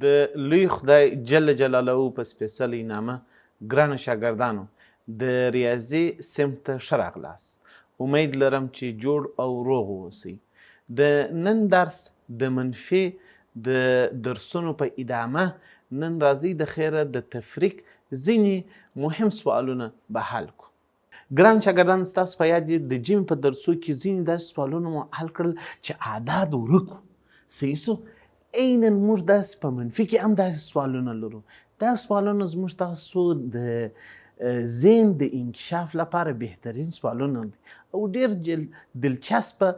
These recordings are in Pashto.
د لوی خدای جل جلاله په سپېڅلې نامه ګرانو شاګردانو د ریاضي صنف ته ښه راغلاست. امید لرم چې جوړ او روغ اوسئ. د نن درس د منفي د درسونو په ادامه نن راځئ د خیره د تفریق ځینې مهم سوالونه به حل کړو. ګران شاګردان، ستاسو په یاد د جیم په درسو کې ځینې داسې سوالونه مو حل کړل چې اعداد ورک وو. صحیح سو؟ عیناً موږ داسې په منفي کې هم داسې سوالونه لرو. دا سوالونه زموږ تاسو د ذهن د انکشاف لپاره بهترین سوالونه دي او ډېر دلچسپه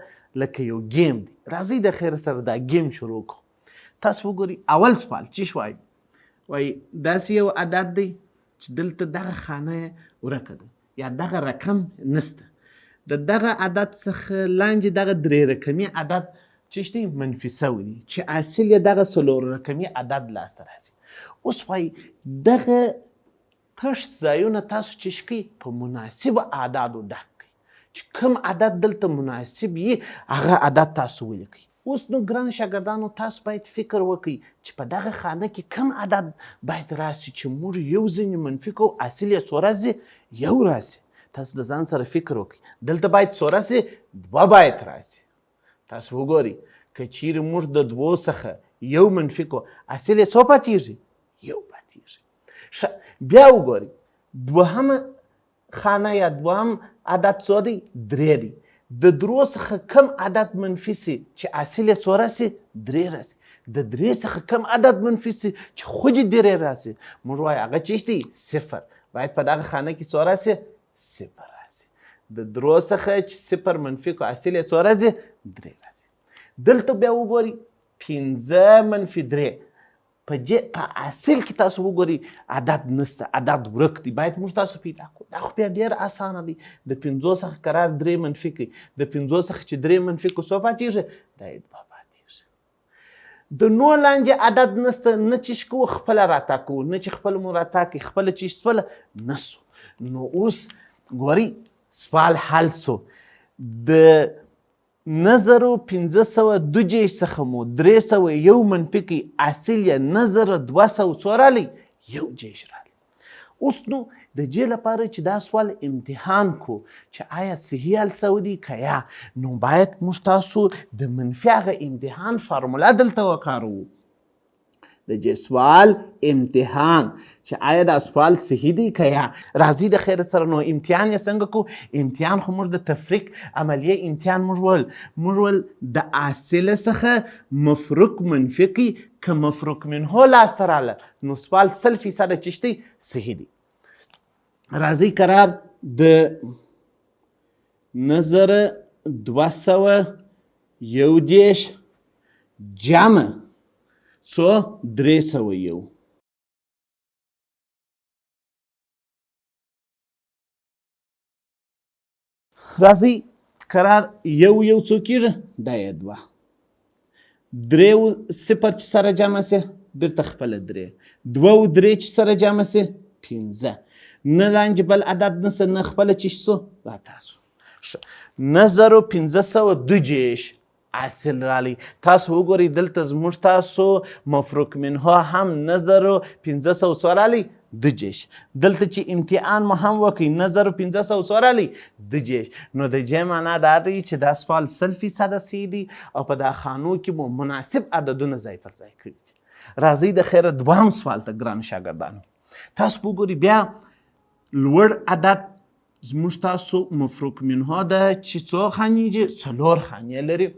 لکه یو گیم دی. راځئ د خیر سره دا گیم شروع کړو. تاسو وګورئ اول سوال چې وایي داسې یو عدد دی چې دلته دغه خانه ورکه ده یا دغه رقم نسته. د دغه عدد څخه لاندې دغه درې رقمي عدد چې شته منفي سوی دی چې اصل یې دغه څلور رقمي عدد لاسته راځي. اوس وایي دغه تش ځایونه تاسو چې شکئ په مناسبو اعدادو ډک کړئ چې کوم عدد دلته مناسب یې هغه عدد تاسو ولیکئ. اوس نو ګران شاګردانو تاسو باید فکر وکړئ چې په دغه خانه کې کوم عدد باید راسي چې موږ یو ځینې منفي کوو اصل یې څو راځي؟ یو راځي. تاسو د ځان سره فکر وکړئ دلته باید څو راسي؟ دوه باید راسي. تاسو وګورئ که چیرې موږ د دوو څخه یو منفي کو اصل یې څو پاتېږي؟ یو پاتېږي. بیا وګورئ دوهمه خانه یا دوهم عدد څو دی؟ درې دی. د درو څخه کم عدد منفي سي چې اصل یې څو راسي؟ درې راسي. د درې څخه کم عدد منفي سي چې خود یې درې راسي موږ وایو هغه چې دی صفر. باید په دغه خانه کې څو راسي؟ صفر راسي. د درو څخه چې صفر منفي کو اصل یې څو راسي؟ درې راسي. دلته بیا وګورئ پنځه منفي درې په اصل کې تاسو وګورئ عدد نسته، عدد ورک دی. باید موږ تاسو پیدا کړو. دا خو بیا ډېر اسانه دی. د پنځو څخه قرار درې منفي کړئ. د پنځو څخه چې درې منفي کړو څو پاتېږي؟ دا یې دوه پاتېږي. د نو لاندې عدد نسته، نه چې شکو خپله راتا کوو، نه چې خپله مو راتا کوي، خپله چې شپله نسو. نو اوس ګورئ سوال حل سو. د نظر 502 څخه مو 301 منفي کړئ اصل یې نظر 200 څو راغلی؟ یو جیش راغلی. اوس نو د دې لپاره چې دا سوال امتحان کو چې آیا صحیح حل سوی دی که یا، نو باید موږ تاسو د منفي هغه امتحان فارموله دلته وکاروو. د دې سوال امتحان چې آیا دا سوال صحیح دی که یا. راځئ د خیر سره نو امتحان یې څنګه کو؟ امتحان خو موږ د تفریق عملیه امتحان موږ ویل د اصل څخه مفروق منفي کړئ که مفروق منه لاسته راغله نو سوال 100% چې شته صحیح دی. راځئ قرار د نظر 211 جمع څو 301. راځئ قرار یو څو کېږي؟ دا یې دوه. درې صفر چې سره جمع سي بیرته خپله درې. دوه او درې چې سره جمع سي 15. نه لاندې بل عدد نسته، نه خپله چې سو راتاسو. نظر 502 اصل رالی. تاسو وګورئ دلته زموږ تاسو مفروق منه هم نظر 500 څو رالی؟ 2. دلته چې امتحان مو هم وکړئ نظر 500 څو رالی؟ 2. نو د دې معنا دا دی چې دا سوال 100% صحیح دی او په دا خانو کې مو مناسب عددونه ځای پر ځای کړي دي. راځئ د خیره دوهم سوال ته ګرانو شاګردانو. تاسو وګورئ بیا لوړ عدد زموږ تاسو مفروق منه ده چې څو خانې دي؟ 4 خانې لري.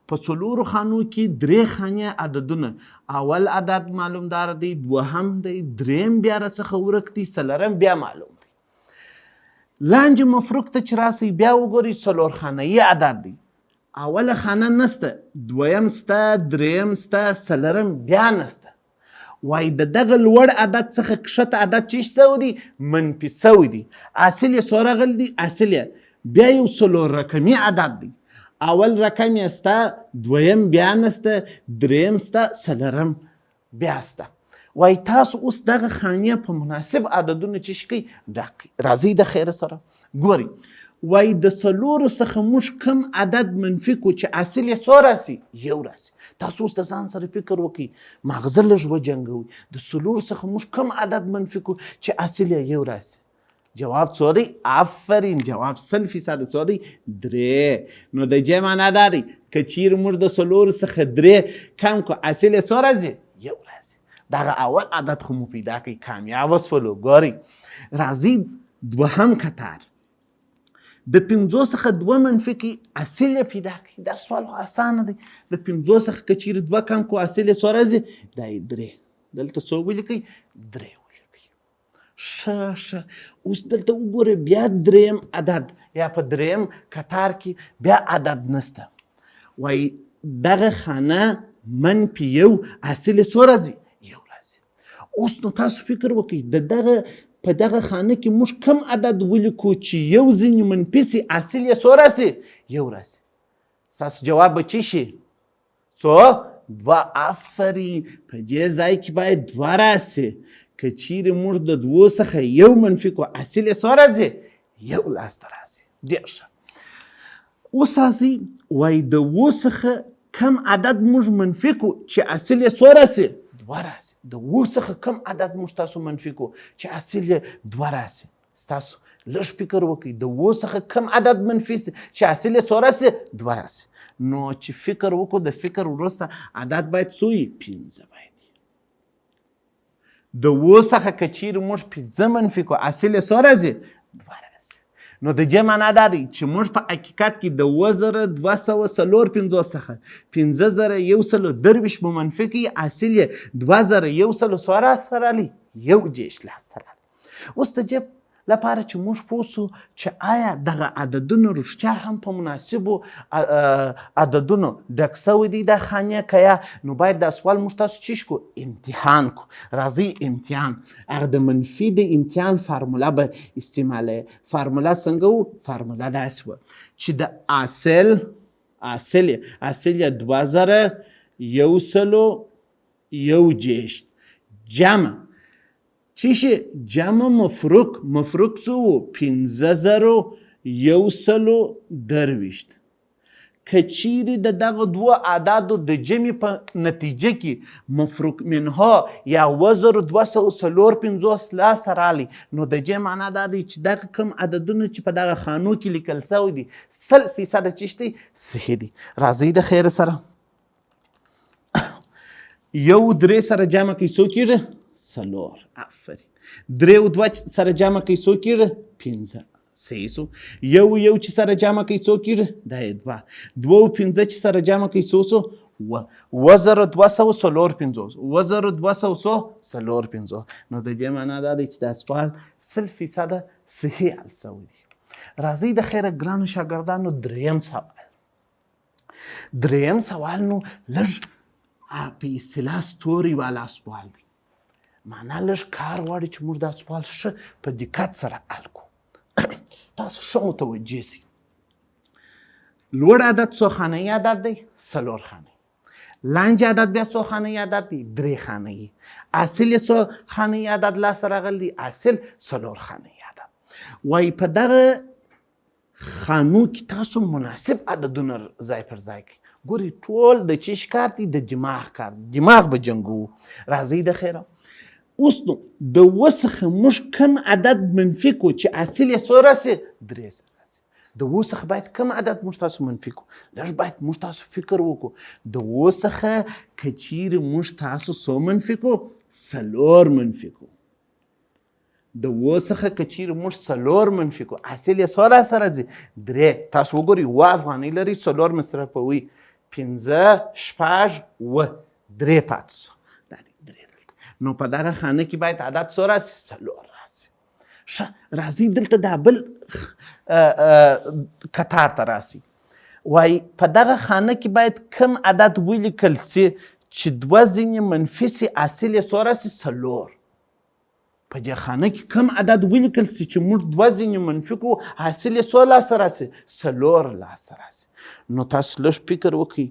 په 4 خانو کې 3 خانې عددونه. اول عدد معلومدار دی، دوهم دی، دریم بیا راڅخه ورک دی، څلورم بیا معلوم دی. لاندې مفروق ته چې راسئ بیا وګورئ 4 خانه‌یي عدد دی. اوله خانه نسته، دویم سته، دریم سته، څلورم بیا نسته. وایي د دغه لوړ عدد څخه کښته عدد چې سوی دی؟ منفي سوی دی. اصل یې څو راغلی دی؟ اصل یې بیا یو 4 رقمي عدد دی. اول رقم یې سته، دویم بیا نسته، دریم سته، څلورم بیا سته. وایي تاسو اوس دغه خانې په مناسب عددونو چې شکئ ډک کړئ. راځئ د خیره سره ګورئ وایي د څلورو څخه موږ کم عدد منفي کو چې حاصل یې څو راسي؟ یو راسي. تاسو اوس د ځان سره فکر وکړئ، ماغزه لږ وجنګوئ، د څلورو څخه موږ کم عدد منفي کو چې حاصل یې یو راسي؟ جواب څو دی؟ آفرین، جواب 100% څو دی؟ 3. نو د جې معنا دا دی که چیرې موږ د څلورو څخه 3 کم کو حاصل یې څو راځي؟ یو راځي. دغه اول عدد خو مو پیدا کړئ، کامیابه شولو. ګورئ راځئ دوهم کتار د 5 څخه 2 منفي کړئ، حاصل یې پیدا کړئ. دا سوال خو اسانه دی. د 5 څخه که چیرې 2 کم کو حاصل یې څو راځي؟ دا یې 3. دلته څو ولیکئ؟ 3 ولیکئ. ښه اوس دلته وګورئ، بیا دریم عدد یا په دریم کتار کې بیا عدد نسته. وایي دغه خانه منفي 1 حاصل یې څو راځي؟ یو راځي. اوس نو تاسو فکر وکړئ د دغه په دغه خانه کې موږ کم عدد ولیکو چې یو ځینې منفي سي، حاصل یې څو راسي؟ یو راسي. ستاسو جواب به څه شي؟ څو؟ 2. آفرین، په دې ځای کې باید 2 راسي. که چیرې موږ د 2 څخه یو منفي کو حاصل یې څو راځي؟ یو لاسته راسي. ډېر ښه. اوس راځئ وایي د 2 څخه کم عدد موږ منفي کو چې حاصل یې څو راسي؟ 2 راسي. د 2 څخه کم عدد موږ تاسو منفي کو چې حاصل یې 2 راسي. ستاسو لږ فکر وکړئ، د 2 څخه کم عدد منفي سي چې حاصل یې څو راسي؟ 2 راسي. نو چې فکر وکړو د فکر وروسته عدد باید څو وي؟ 5 باید. د 2 څخه که چیرې موږ 5 منفي کو حاصل یې څو راځي؟ 2 راځي. نو د جې معنا دا دی چې موږ په حقیقت کې د 2254 څخه 5123 به منفي کړي، حاصل یې 2100 څو راغلی؟ 1 لاسته راغلی. اوس د جې لپاره چې موږ پوه سو چې آیا دغه عددونه رښتیا هم په مناسبو عددونو ډک سوي دي دا خانې که یا، نو باید دا سوال موږ تاسو چی کو؟ امتحان کو. راځئ امتحان، هغه د منفي د امتحان فارموله به استعمالوي. فارموله څنګه و؟ فارموله داسې وه چې د حاصل یې 2100 جمع چی شي؟ جمع مفروق څو و؟ 5120. که چیرې د دغه 2 اعدادو د جمع په نتیجه کې مفروق منها یا 2254 لاسته راغلی، نو د جې معنا دا دی چې دغه کم عددونه چې په دغه خانو کې لیکل سوي دي 100% چی دی؟ صحیح دي. راځئ د خیر سره 1 3 سره جمع کوي څو کېږي؟ 4. آفرین. 3 او 2 سره جمع کوي څو کېږي؟ 5. صحیح سو. 1 چې سره جمع کوي څو کېږي؟ دا یې 2. 2 او 5 چې سره جمع کوي څو سو؟ 2254. نو د دې معنا دا دی چې دا سوال 100% صحیح حل سوی دی. راځئ د خیره ګرانو شاګردانو دریم سوال نو لږ په اصطلاح ستوري والا سوال دی. معنا لږ کار غواړي چې موږ دا سوال ښه په دقت سره حل کړو. تاسو ښه متوجه سئ. لوړ عدد څو خانه‌یي عدد دی؟ 4 خانه‌یي. لاندې عدد بیا څو خانه‌یي عدد دی؟ 3 خانه‌یي. حاصل یې څو خانه‌یي عدد لاسته راغلی دی؟ حاصل 4 خانه‌یي عدد. وایي په دغه خانو کې تاسو مناسب عددونه ځای پر ځای کړئ. ګورئ ټول د چی کار دی؟ د دماغ کار. دماغ به جنګو. راځئ د خیره اوس نو د 2 څخه موږ کم عدد منفي کو چې حاصل یې څو راسي؟ 3 سره راسي. د 2 څخه باید کم عدد موږ تاسو منفي کو. لږ باید موږ تاسو فکر وکړو. د 2 څخه که چیرې موږ تاسو څو منفي کو؟ 4 منفي کو. د 2 څخه که چیرې موږ 4 منفي کو حاصل یې څو راسه راځي؟ 3. تاسو وګورئ 2 افغانۍ لري، 4 مصرفوي، 5 6 7 3 پاتې سو. نو په دغه خانه کې باید عدد څو راسي؟ 4 راسي. ښه راځئ دلته دا بل کتار ته راسي. وایي په دغه خانه کې باید کم عدد ولیکل سي چې 2 ځینې منفي سي، حاصل یې څو راسي؟ 4. په دې خانه کې کم عدد ولیکل سي چې موږ 2 ځینې منفي کو، حاصل یې څو لاسته راسي؟ 4 لاسته راسي. نو تاسو لږ فکر وکړئ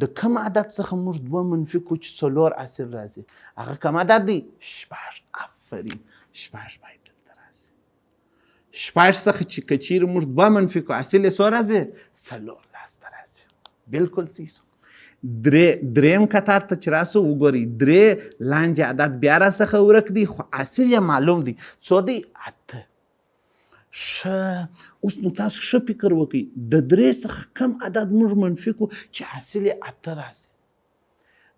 د کم عدد څخه موږ 2 منفي کو چې 4 حاصل راځي. هغه کم عدد دی 6. آفرین. 6 باید دلته راسي. شپږ څخه چې که چیرې موږ 2 منفي کړو حاصل یې څو راځي 4 لاسته راځي. بالکل صحیح شو. دریم کتار ته چې راسو وګورئ 3 لاندې عدد بیا راڅخه ورک دی خو حاصل یې معلوم دی څو دی 8. ښه اوس نو تاسو ښه فکر وکړئ د 3 څخه کم عدد موږ منفي کړو چې حاصل یې 8 راځي.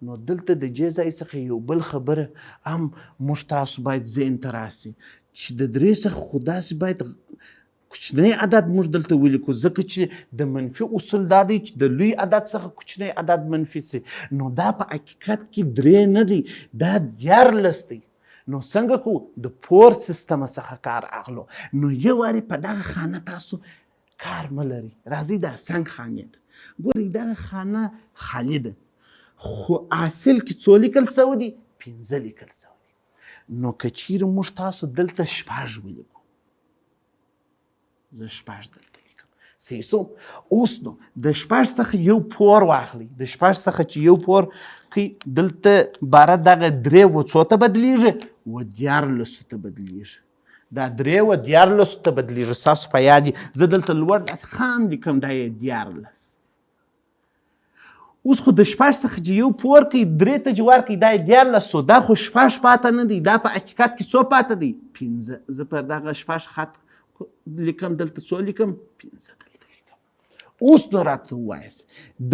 نو دلته د دې ځای څخه یو بل خبره هم موږ تاسو باید ذهن ته راسي چې د 3 څخه خو داسې باید کوچنی عدد موږ دلته ولیکو ځکه چې د منفي اصول دا دی چې د لوی عدد څخه کوچنی عدد منفي سي. نو دا په حقیقت کې 3 نه دی دا 14 دی. نو څنګه کو د پور سیستم څخه کار اخلو. نو یو واري په دغه خانه تاسو کار ملري راځي دا څنګه خانه ده ګورئ دغه خانه خالی ده خو حاصل کې څو لیکل سوي دي 15 لیکل سوي دي. نو که چیرې موږ تاسو دلته 6 ولیکو زه 6 دلته لیکم صحیح شو. اوس نو د 6 څخه یو پور واخلئ د 6 څخه چې یو پور کوي دلته باره دغه 3 و څو ته بدلیږي و 14 ته بدلیږي. دا 3 و 14 ته بدلیږي ستاسو په یاد زه دلته لوړ داسې خام لیکم دا یې 14. اوس خو د 6 څخه چې یو پور کوي 3 ته جوار کوي دا یې 14 دا خو 6 پاته نه دی دا په حقیقت کې څو پاته دی 15. زه پر دغه 6 خط لیکم دلته څو لیکم 15 دلته لیکم. اوس نو راته ووایاست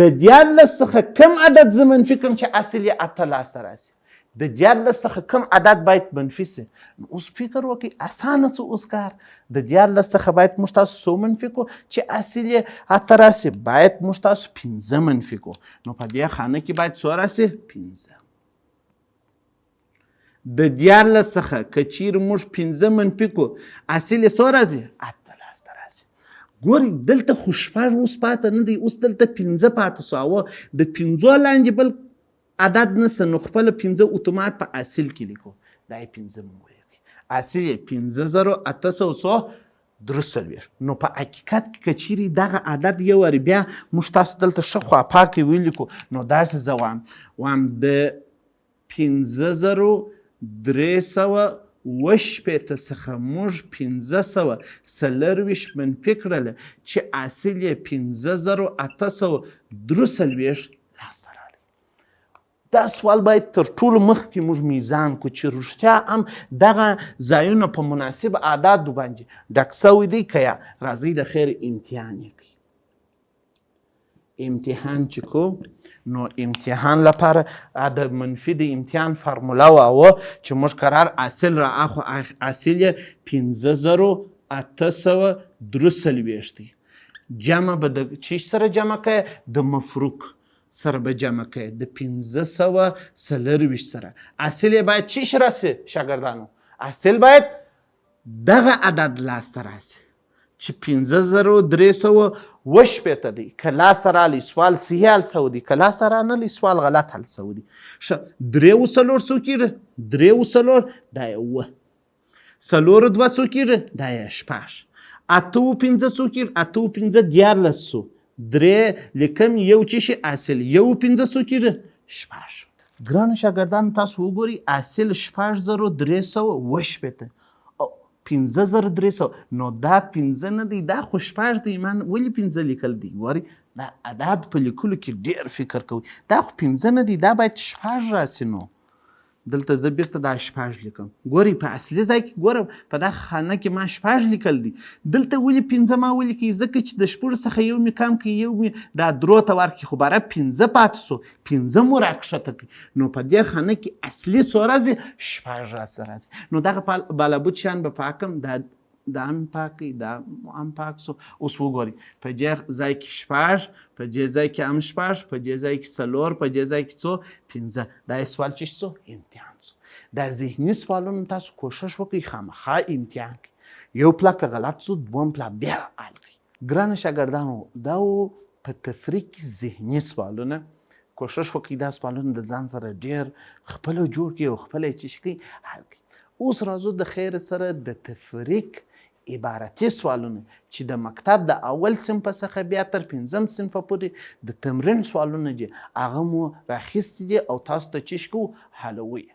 د 14 څخه کم عدد زه منفي کړم چې حاصل یې 8 لاسته راسي. د 14 څخه کم عدد باید منفي سي. اوس فکر وکړئ اسانه څه اوس کار د 14 څخه باید موږ تاسو څو منفي کړو چې حاصل یې 8 راسي باید موږ تاسو 15 منفي کړو. نو په دې خانه کې باید څو راسي 15. د 14 څخه که چیرې موږ 15 منفي کړو حاصل یې څو راځي 8 لاسته راځي. ګورئ دلته خو 6 اوس پاته نه دی اوس دلته 15 پاته سو او د 15 لاندې بل عدد نسته نو خپل 15 اتومات په حاصل کې لیکو دا یې 15 مو ولیکئ حاصل یې 15,843. نو په حقیقت کې که چیرې دغه عدد یو وارې بیا موږ تاسو دلته ښه خواپاکې ولیکو نو داسې زه وایم د 15,380 څخه موږ 1540 منفي کړله چې حاصل یې 15,843 لاسته راغلی. دا سوال باید تر ټولو مخکې موږ میزان کړو چې رښتیا هم دغه ځایونه په مناسب اعدادو باندې ډک سوي دی که یا راځئ د خیر امتحان یې کوي. امتحان چې کو نو امتحان لپاره د منفي د امتحان فرموله وه چې موږ قرار حاصل را اخو حاصل یې 15,843 دی. جمع به د چی سره جمع کوي د مفروق سره به جمع کوي د 1540 سره. حاصل یې باید چی راسي شاګردانو حاصل باید دغه عدد لاسته راسي چې 15,380 دی. که لاسته رالی سوال صحیح حل سوی دی که لاسته رانلی سوال غلط حل سوی دی. ښه 3 څو کېږي 3 دا یې 4 2 څو کېږي دا یې 6 8 5 څو کېږي 8 5 14 3 لیکم یو چې شي حاصل یو 15 څو کېږي 6. ګرانو شاګردانو تاسو وګورئ حاصل 6,380 15,300 نو دا 15 نه دی دا خو 6 دی من ولې 15 لیکل دی ګورئ دا عدد په لیکلو کې ډېر فکر کوئ دا خو 15 نه دی دا باید 6 راسي. نو دلته زه بیرته دا 6 لیکم ګورئ په اصلي ځای کې ګورم په دا خانه کې ما 6 لیکل دي دلته ولې 15 ما ولیکئ ځکه چې د 6 څخه یو مې کم کړي یو مې دا 3 ته ورکړي خو باره 15 پاتې سو 15 مو راکښته کړي نو په دې خانه کې اصلي څو راځي 6 راځي. نو دغه بالابود شیان به پاکم دا هم پاکي دا هم پاک سو. اوس وګورئ په دې ځای کې 6 په دې ځای کې هم 6 په دې ځای کې 4 په دې ځای کې څو 15 دا سوال چې څو امتحان سو. دا ذهني سوالونه تاسو کوشش وکړئ خامخا امتحان کې یو پلاک غلط سو دوم پلاک بیا حل کړئ. ګرانو شاګردانو دا په تفریق ذهني سوالونه کوشش وکړئ دا سوالونه د ځان سره ډېر خپله جوړ کړئ او خپله یې چې کړئ حل کړئ. اوس راځو د خیر سره د تفریق عبارتي سوالونه چې د مکتب د اول صنف څخه بیا تر 5م صنف پورې د تمرین سوالونه دي هغه مو راخیستي دي او تاسو ته چې کوو حلوي.